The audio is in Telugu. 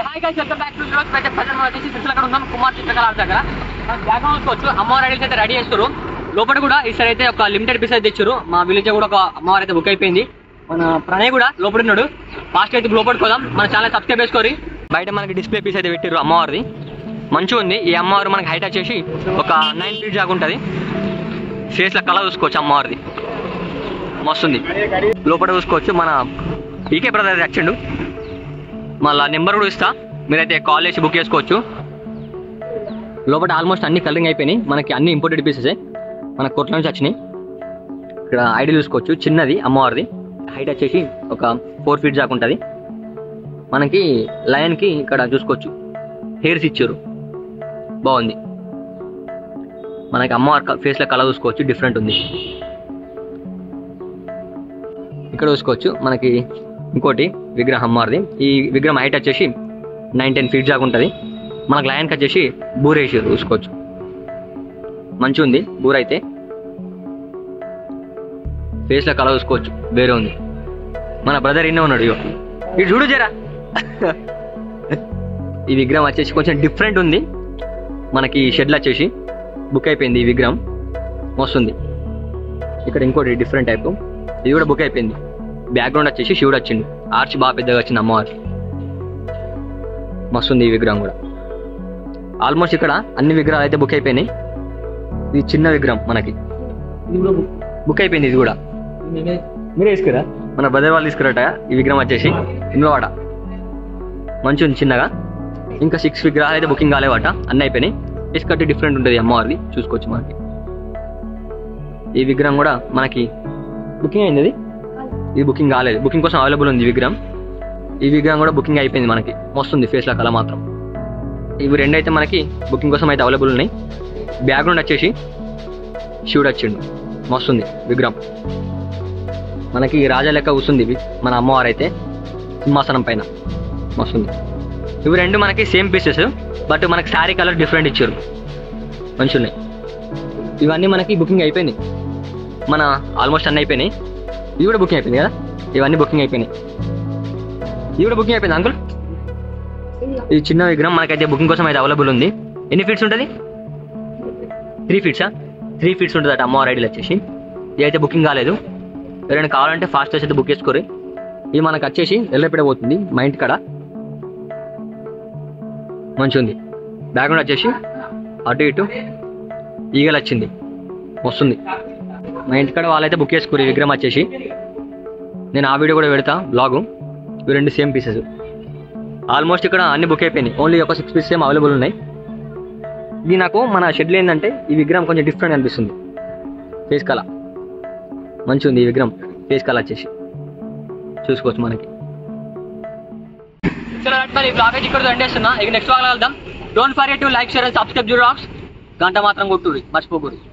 Hi guys, welcome back to vlog. Present మనం వచ్చేసి సిరిసిల్ల అక్కడ ఉన్నాం, కుమార్ చిత్రకళ దగ్గర. బ్యాక్ చూసుకోవచ్చు, అమ్మవారి ఐడల్స్ అయితే రెడీ చేస్తారు. లోపల కూడా ఈసారి అయితే ఒక లిమిటెడ్ పీస్ అయితే ఇచ్చారు. మా విలేజ్ కూడా ఒక అమ్మవారి అయితే బుక్ అయిపోయింది. మన ప్రణయ్ కూడా లోపల ఉన్నాడు. ఫాస్ట్ అయితే లోపలికి పోదాం. మన ఛానల్ సబ్స్క్రైబ్ చేసుకోరి. బయట మనకి డిస్ప్లే పీస్ అయితే పెట్టారు అమ్మవారిది, మంచిగా ఉంది. ఈ అమ్మవారు మనకి హైట్ వచ్చేసి ఒక 9 feet దాకా ఉంటుంది. ఫేస్లో కళ చూసుకోవచ్చు అమ్మవారిది, మస్తుంది. లోపల చూసుకోవచ్చు, మన ఈకే బ్రదర్ వచ్చిండు. మళ్ళీ నెంబర్ కూడా ఇస్తా, మీరైతే కాల్ చేసి బుక్ చేసుకోవచ్చు. లోపల ఆల్మోస్ట్ అన్ని కలరింగ్ అయిపోయినాయి. మనకి అన్ని ఇంపోర్టెడ్ పీసెస్ మన కొట్ల నుంచి వచ్చినాయి. ఇక్కడ ఐడి చూసుకోవచ్చు, చిన్నది అమ్మవారిది. హైట్ వచ్చేసి ఒక 4 feet దాకా ఉంటుంది. మనకి లయన్కి ఇక్కడ చూసుకోవచ్చు హెయిర్స్ ఇచ్చారు, బాగుంది. మనకి అమ్మవారి ఫేస్లో కలర్ చూసుకోవచ్చు, డిఫరెంట్ ఉంది. ఇక్కడ చూసుకోవచ్చు మనకి ఇంకోటి విగ్రహం అమ్మవారిది. ఈ విగ్రహం హైట్ వచ్చేసి 9-10 feet దాకా ఉంటుంది. మనకు లయన్కి వచ్చేసి బూర వేసారు, చూసుకోవచ్చు, మంచిగా ఉంది. బూర అయితే ఫేస్లో కలర్ చూసుకోవచ్చు, వేరే ఉంది. మన బ్రదర్ ఇన్నే ఉన్నాడు, ఇటు చూడు జరా. ఈ విగ్రహం వచ్చేసి కొంచెం డిఫరెంట్ ఉంది. మనకి షెడ్లు వచ్చేసి బుక్ అయిపోయింది. ఈ విగ్రహం మస్తుంది. ఇక్కడ ఇంకోటి డిఫరెంట్ టైప్, ఇది కూడా బుక్ అయిపోయింది. బ్యాక్గ్రౌండ్ వచ్చేసి శివుడు వచ్చింది, ఆర్చ్ బాగా పెద్దగా వచ్చింది అమ్మవారు, మస్తుంది. ఈ విగ్రహం కూడా ఆల్మోస్ట్ ఇక్కడ అన్ని విగ్రహాలు అయితే బుక్ అయిపోయినాయి. ఇది చిన్న విగ్రహం మనకి బుక్ అయిపోయింది. ఇది కూడా మీరే తీసుకురా, మన బ్రదర్ వాళ్ళు తీసుకురాట. ఈ విగ్రహం వచ్చేసి ఇమ్లవాడ, మంచిగా ఉంది చిన్నగా. ఇంకా 6 విగ్రహాలు అయితే బుకింగ్ కాలేవాట, అన్నీ అయిపోయినాయి. ఇసుకట్టి డిఫరెంట్ ఉంటుంది అమ్మవారిది, చూసుకోవచ్చు. మనకి ఈ విగ్రహం కూడా మనకి బుకింగ్ అయింది. ఇది బుకింగ్ కాలేదు, బుకింగ్ కోసం అవైలబుల్ ఉంది ఈ విగ్రహం. ఈ విగ్రహం కూడా బుకింగ్ అయిపోయింది. మనకి మస్తుంది ఫేస్లో కళ మాత్రం. ఇవి రెండు అయితే మనకి బుకింగ్ కోసం అయితే అవైలబుల్ ఉన్నాయి. బ్యాక్గ్రౌండ్ వచ్చేసి శివుడు వచ్చిండు, మస్తుంది విగ్రహం. మనకి రాజా లెక్క కూర్చుంది మన అమ్మవారు అయితే సింహాసనం పైన, మస్తుంది. ఇవి రెండు మనకి సేమ్ పీసెస్, బట్ మనకి శారీ కలర్ డిఫరెంట్ ఇచ్చారు, మంచిగా ఉన్నాయి. ఇవన్నీ మనకి బుకింగ్ అయిపోయినాయి. మన ఆల్మోస్ట్ అన్నీ అయిపోయినాయి. ఇవి కూడా బుకింగ్ అయిపోయింది కదా, ఇవన్నీ బుకింగ్ అయిపోయినాయి. ఇవి కూడా బుకింగ్ అయిపోయింది అంకుల్. ఇది చిన్న విగ్రహం మనకైతే బుకింగ్ కోసం అయితే అవైలబుల్ ఉంది. ఎన్ని ఫీట్స్ ఉంటుంది? 3 feet. 3 feet ఉంటుంది అట అమ్మవారి ఐడీలు వచ్చేసి. ఇది అయితే బుకింగ్ కాలేదు. ఎవరైనా కావాలంటే ఫాస్ట్ అయితే బుక్ చేసుకోరు. ఇది మనకు వచ్చేసి ఎల్లపెడ పోతుంది మా ఇంటి కాడ, మంచిగా ఉంది. బ్యాక్గ్రౌండ్ వచ్చేసి అటు ఇటు ఈగలు వచ్చింది, వస్తుంది. మా ఇంటికాడ వాళ్ళైతే బుక్ చేసుకోరు ఈ విగ్రహం వచ్చేసి. నేను ఆ వీడియో కూడా పెడతా బ్లాగు. ఇవి రెండు సేమ్ పీసెస్. ఆల్మోస్ట్ ఇక్కడ అన్ని బుక్ అయిపోయినాయి. ఓన్లీ ఒక 6 pieces అవైలబుల్ ఉన్నాయి. ఇది నాకు మన షెడ్లో ఏంటంటే ఈ విగ్రహం కొంచెం డిఫరెంట్ అనిపిస్తుంది. ఫేస్ కళ మంచిగా ఉంది. ఈ విగ్రహం ఫేస్ కళ వచ్చేసి చూసుకోవచ్చు మనకి. మరి బ్లాగ్ అయితే ఇక్కడ ఎండ్ చేస్తున్నా. ఇక నెక్స్ట్ బ్లాగ్ వెళ్దాం. Don't forget to like, share and subscribe. గంట మాత్రం కొట్టుర్రి, మర్చిపోకూడదు.